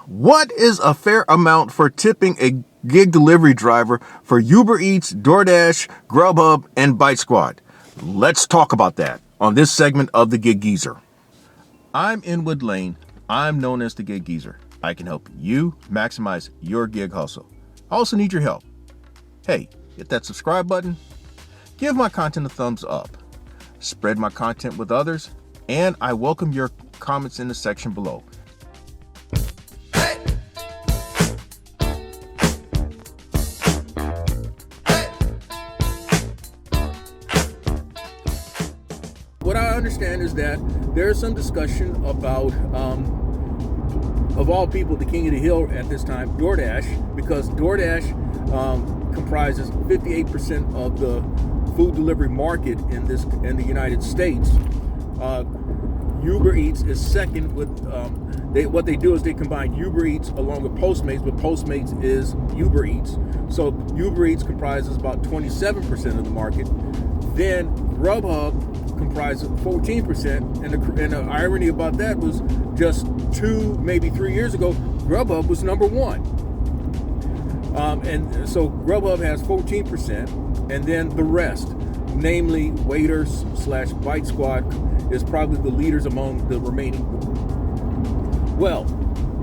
What is a fair amount for tipping a gig delivery driver for UberEats, DoorDash, GrubHub, and BiteSquad? Let's talk about that on this segment of the Gig Geezer. I'm Inwood Lane. I'm known as the Gig Geezer. I can help you maximize your gig hustle. I also need your help. Hey, hit that subscribe button. Give my content a thumbs up. Spread my content with others. And I welcome your comments in the section below. What I understand is that there's some discussion about, of all people, the king of the hill at this time, DoorDash, because DoorDash comprises 58% of the food delivery market in the United States. UberEats is second with, what they do is they combine UberEats along with Postmates, but Postmates is UberEats. So UberEats comprises about 27% of the market. Then GrubHub comprises 14%, and the irony about that was just 2, maybe 3 years ago, GrubHub was number one. And so GrubHub has 14%, and then the rest, namely Waiters / BiteSquad, is probably the leaders among the remaining. Well,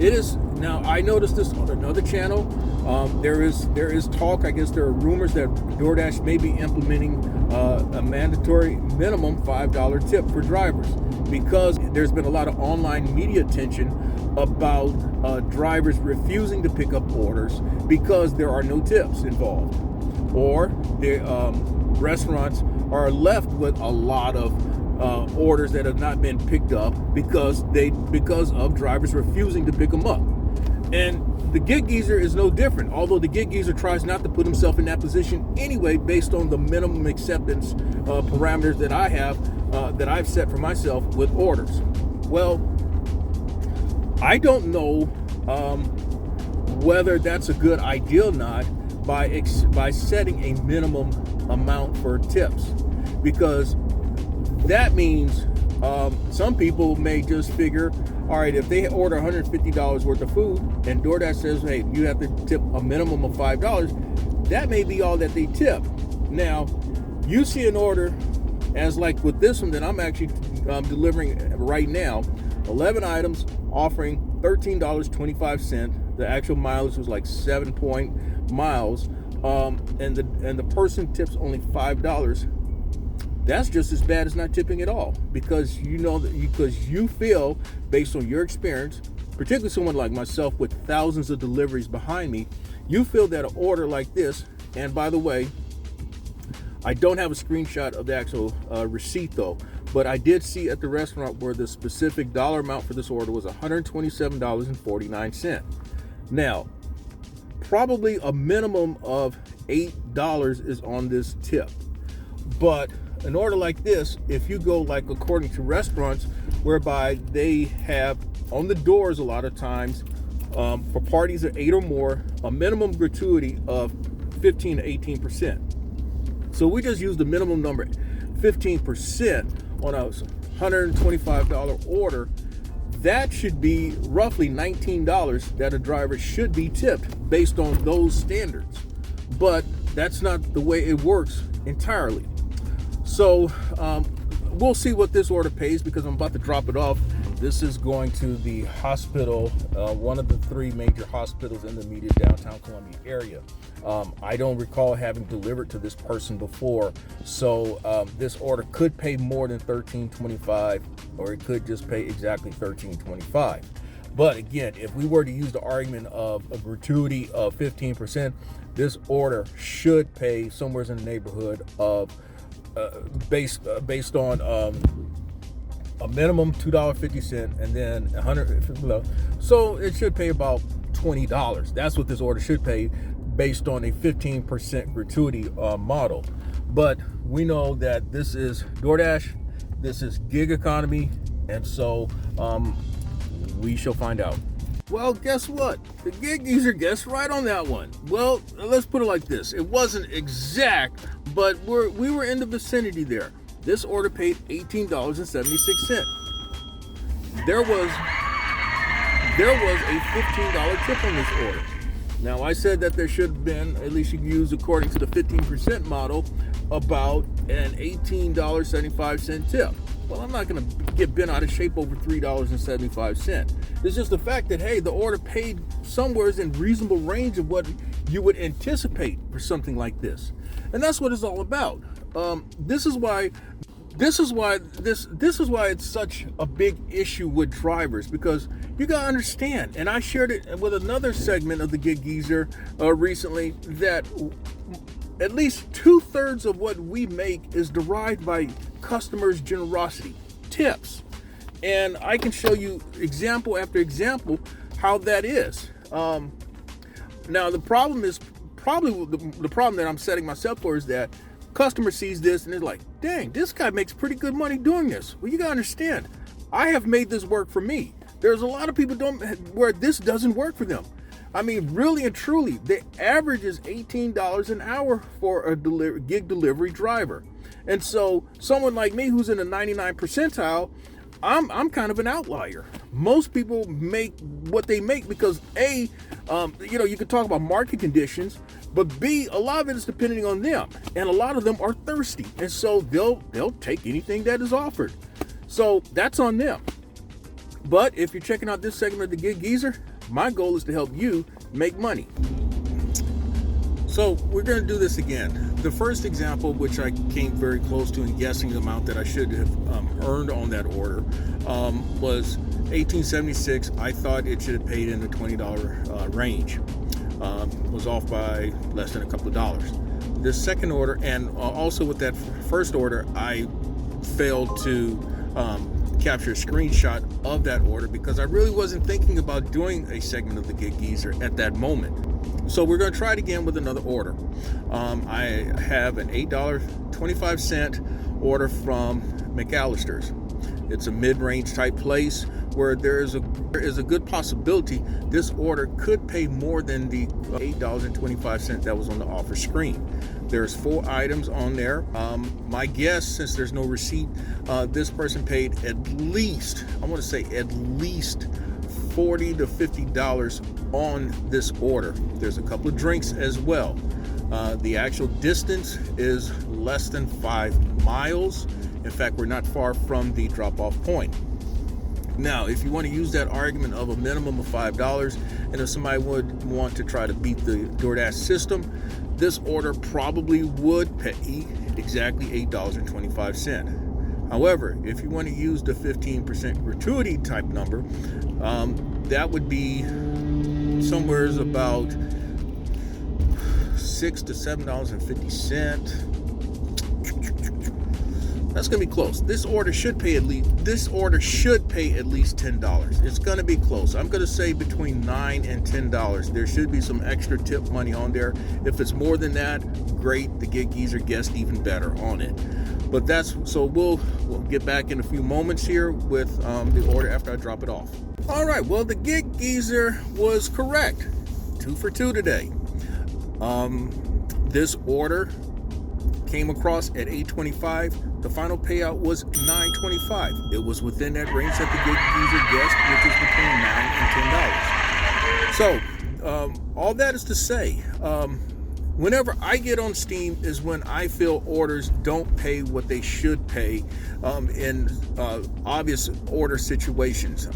it is now. I noticed this on another channel. There is talk. I guess there are rumors that DoorDash may be implementing a mandatory minimum $5 tip for drivers, because there's been a lot of online media attention about drivers refusing to pick up orders because there are no tips involved, or the restaurants are left with a lot of orders that have not been picked up because of drivers refusing to pick them up. And the Gig Geezer is no different, although the Gig Geezer tries not to put himself in that position anyway, based on the minimum acceptance parameters that I have, that I've set for myself with orders. Well, I don't know whether that's a good idea or not by setting a minimum amount for tips, because that means some people may just figure, all right, if they order $150 worth of food and DoorDash says, hey, you have to tip a minimum of $5, that may be all that they tip. Now, you see an order as like with this one that I'm actually delivering right now, 11 items offering $13.25. The actual mileage was like 7 miles, and the person tips only $5. That's just as bad as not tipping at all, because you feel, based on your experience, particularly someone like myself with thousands of deliveries behind me, you feel that an order like this, and by the way, I don't have a screenshot of the actual receipt though, but I did see at the restaurant where the specific dollar amount for this order was $127.49. Now, probably a minimum of $8 is on this tip, but an order like this, if you go like according to restaurants, whereby they have on the doors a lot of times for parties of 8 or more, a minimum gratuity of 15 to 18%. So we just use the minimum number 15% on a $125 order. That should be roughly $19 that a driver should be tipped based on those standards. But that's not the way it works entirely. So we'll see what this order pays, because I'm about to drop it off. This is going to the hospital, one of the 3 major hospitals in the immediate downtown Columbia area. I don't recall having delivered to this person before, so this order could pay more than $13.25, or it could just pay exactly $13.25. But again, if we were to use the argument of a gratuity of 15%, this order should pay somewhere in the neighborhood of based on a minimum $2.50 and then $100. So it should pay about $20. That's what this order should pay, based on a 15% gratuity model. But we know that this is DoorDash, this is gig economy, and so we shall find out. Well, guess what? The Gig Geezer guessed right on that one. Well, let's put it like this. It wasn't exact, but we were in the vicinity there. This order paid $18.76. There there was a $15 tip on this order. Now, I said that there should have been, at least you can use according to the 15% model, about an $18.75 tip. Well, I'm not going to get bent out of shape over $3.75. It's just the fact that, hey, the order paid somewhere in reasonable range of what you would anticipate for something like this. And that's what it's all about. This is why it's such a big issue with drivers, because you gotta understand, and I shared it with another segment of the Gig Geezer recently, that at least 2/3 of what we make is derived by customers' generosity, tips. And I can show you example after example how that is. Now, the problem is probably the problem that I'm setting myself for is that customer sees this and they're like, dang, this guy makes pretty good money doing this. Well, you gotta understand, I have made this work for me. There's a lot of people where this doesn't work for them. I mean, really and truly, the average is $18 an hour for a gig delivery driver. And so someone like me who's in the 99 percentile, I'm kind of an outlier. Most people make what they make because A, you can talk about market conditions, but B, a lot of it is depending on them. And a lot of them are thirsty. And so they'll take anything that is offered. So that's on them. But if you're checking out this segment of the Gig Geezer, my goal is to help you make money. So we're going to do this again. The first example, which I came very close to in guessing the amount that I should have earned on that order, was $18.76. I thought it should have paid in the $20 range. Was off by less than a couple of dollars. This second order, and also with that first order, I failed to capture a screenshot of that order because I really wasn't thinking about doing a segment of the Gig Geezer at that moment. So we're going to try it again with another order. I have an $8.25 order from McAllister's. It's a mid-range type place where there is a good possibility this order could pay more than the $8.25 that was on the offer screen. There's 4 items on there. My guess, since there's no receipt, this person paid at least $40 to $50 on this order. There's a couple of drinks as well. The actual distance is less than 5 miles. In fact, we're not far from the drop-off point. Now, if you want to use that argument of a minimum of $5, and if somebody would want to try to beat the DoorDash system, this order probably would pay exactly $8.25. However, if you want to use the 15% gratuity type number, that would be somewhere about $6 to $7.50. That's gonna be close. This order should pay at least $10. It's gonna be close. I'm gonna say between $9 and $10. There should be some extra tip money on there. If it's more than that, great. The Gig Geezer guessed even better on it. But we'll get back in a few moments here with the order after I drop it off. All right. Well, the Gig Geezer was correct. 2 for 2 today. This order came across at $8.25. The final payout was $9.25. It was within that range that the Gig Geezer guessed, which is between $9 and $10. So all that is to say, whenever I get on Steam is when I feel orders don't pay what they should pay in obvious order situations.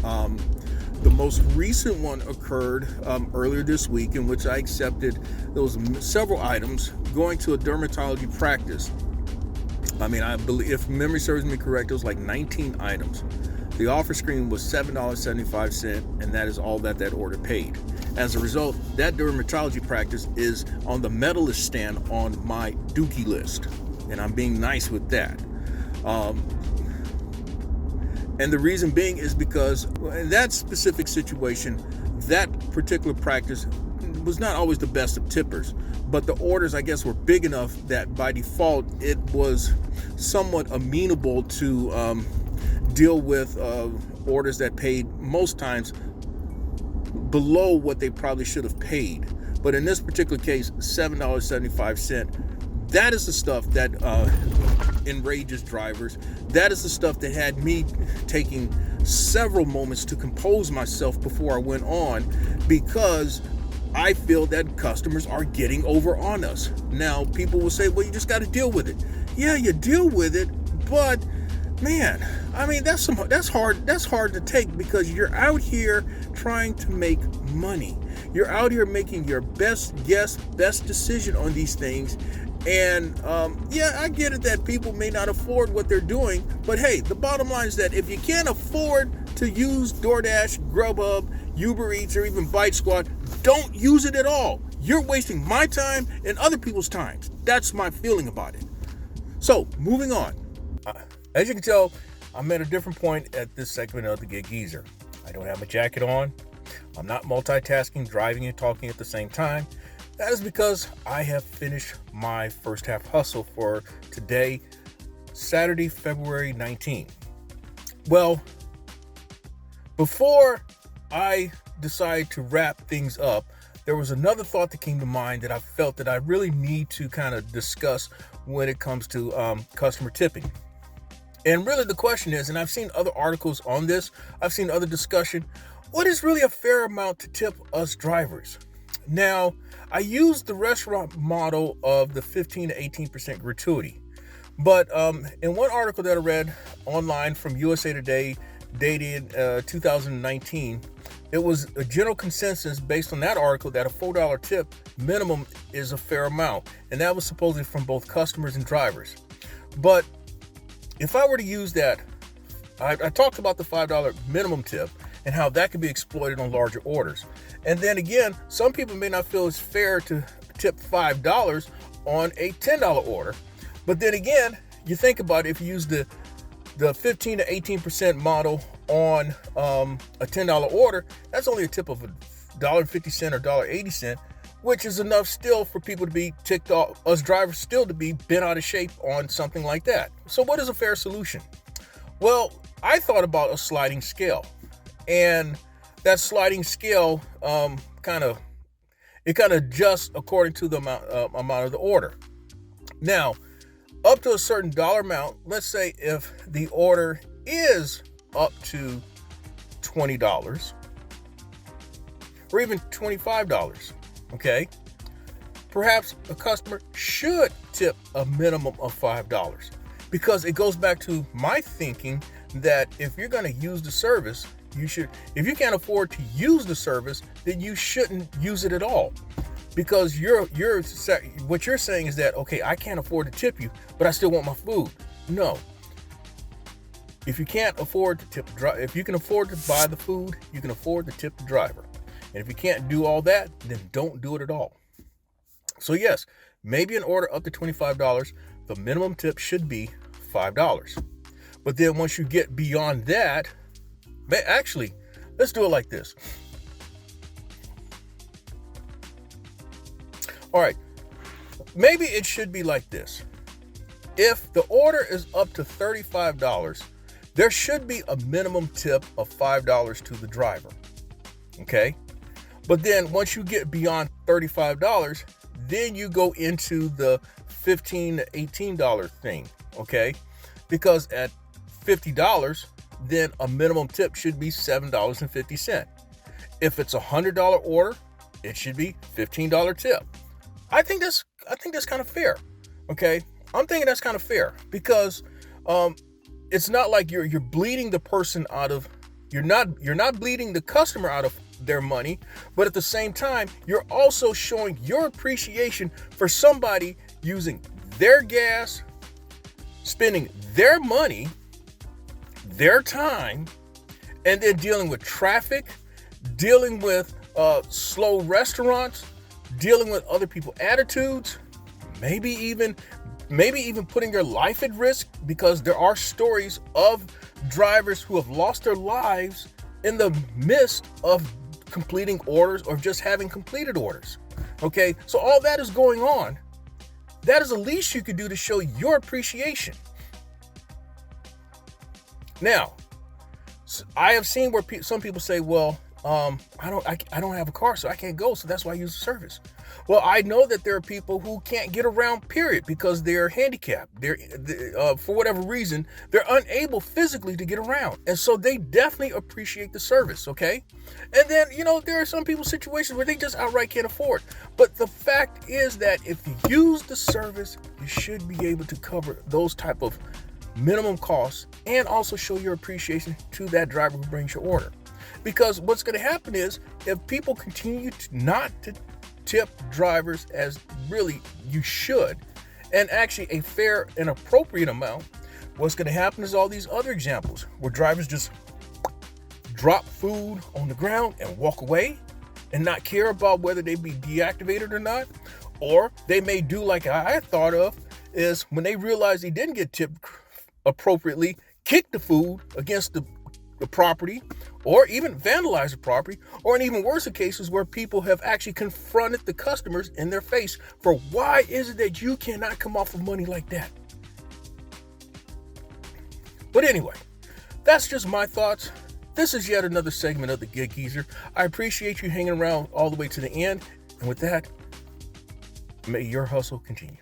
The most recent one occurred earlier this week, in which I accepted those several items going to a dermatology practice. I mean, I believe, if memory serves me correct, it was like 19 items. The offer screen was $7.75, and that is all that order paid. As a result, that dermatology practice is on the medalist stand on my dookie list, and I'm being nice with that. And the reason being is because in that specific situation, that particular practice was not always the best of tippers, but the orders, I guess, were big enough that by default, it was somewhat amenable to deal with orders that paid most times below what they probably should have paid. But in this particular case, $7.75, that is the stuff that enrages drivers. That is the stuff that had me taking several moments to compose myself before I went on, because I feel that customers are getting over on us. Now, people will say, well, you just got to deal with it. Yeah, you deal with it, but man, I mean, that's hard to take, because you're out here trying to make money. You're out here making your best guess, best decision on these things. And yeah, I get it that people may not afford what they're doing, but hey, the bottom line is that if you can't afford to use DoorDash, GrubHub, UberEats, or even BiteSquad, don't use it at all. You're wasting my time and other people's time. That's my feeling about it. So, moving on. As you can tell, I'm at a different point at this segment of the Gig Geezer. I don't have a jacket on. I'm not multitasking, driving and talking at the same time. That is because I have finished my first half hustle for today, Saturday, February 19th. Well, before I decided to wrap things up, there was another thought that came to mind that I felt that I really need to kind of discuss when it comes to customer tipping. And really the question is, and I've seen other articles on this, I've seen other discussion, what is really a fair amount to tip us drivers? Now, I used the restaurant model of the 15 to 18% gratuity. But in one article that I read online from USA Today, dated 2019, it was a general consensus based on that article that a $4 tip minimum is a fair amount. And that was supposedly from both customers and drivers. But if I were to use that, I talked about the $5 minimum tip and how that could be exploited on larger orders. And then again, some people may not feel it's fair to tip $5 on a $10 order. But then again, you think about it, if you use the 15 to 18% model on a $10 order, that's only a tip of $1.50 or $1.80, which is enough still for people to be ticked off, us drivers still to be bent out of shape on something like that. So what is a fair solution? Well, I thought about a sliding scale. And that sliding scale kind of adjusts according to the amount of the order. Now, up to a certain dollar amount, let's say if the order is up to $20 or even $25, okay, perhaps a customer should tip a minimum of $5, because it goes back to my thinking that if you're going to use the service, you should, if you can't afford to use the service, then you shouldn't use it at all. Because what you're saying is that, okay, I can't afford to tip you, but I still want my food. No. If you can't afford to tip, if you can afford to buy the food, you can afford to tip the driver. And if you can't do all that, then don't do it at all. So yes, maybe an order up to $25, the minimum tip should be $5. But then once you get beyond that, actually, let's do it like this. All right, maybe it should be like this. If the order is up to $35, there should be a minimum tip of $5 to the driver, okay? But then once you get beyond $35, then you go into the $15 to $18 thing, okay? Because at $50, then a minimum tip should be $7.50. If it's a $100 order, it should be $15 tip. I think that's kind of fair. Okay, I'm thinking that's kind of fair, because it's not like you're bleeding the person out of, you're not bleeding the customer out of their money, but at the same time you're also showing your appreciation for somebody using their gas, spending their money, their time, and then dealing with traffic, dealing with slow restaurants, dealing with other people's attitudes, maybe even putting your life at risk, because there are stories of drivers who have lost their lives in the midst of completing orders or just having completed orders. Okay, so all that is going on. That is the least you could do to show your appreciation. Now, I have seen where some people say, well, I don't have a car, so I can't go, so that's why I use the service. Well, I know that there are people who can't get around, period, because they're handicapped. They're for whatever reason, they're unable physically to get around, and so they definitely appreciate the service. Okay, and then there are some people's situations where they just outright can't afford. But the fact is that if you use the service, you should be able to cover those type of minimum costs and also show your appreciation to that driver who brings your order. Because what's going to happen is, if people continue to not to tip drivers as really you should, and actually a fair and appropriate amount, what's going to happen is all these other examples where drivers just drop food on the ground and walk away and not care about whether they be deactivated or not. Or they may do like I thought of, is when they realize they didn't get tipped appropriately, kick the food against the property, or even vandalize the property, or in even worse cases where people have actually confronted the customers in their face for why is it that you cannot come off of money like that. But anyway, that's just my thoughts. This is yet another segment of the Gig Geezer. I appreciate you hanging around all the way to the end, and with that, may your hustle continue.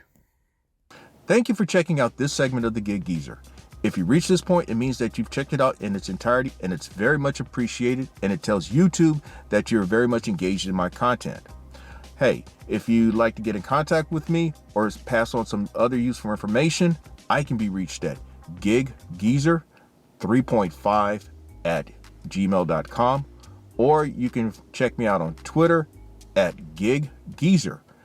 Thank you for checking out this segment of the Gig Geezer. If you reach this point, it means that you've checked it out in its entirety, and it's very much appreciated, and it tells YouTube that you're very much engaged in my content. Hey, if you'd like to get in contact with me or pass on some other useful information, I can be reached at giggeezer3.5@gmail.com, or you can check me out on Twitter at giggeezer.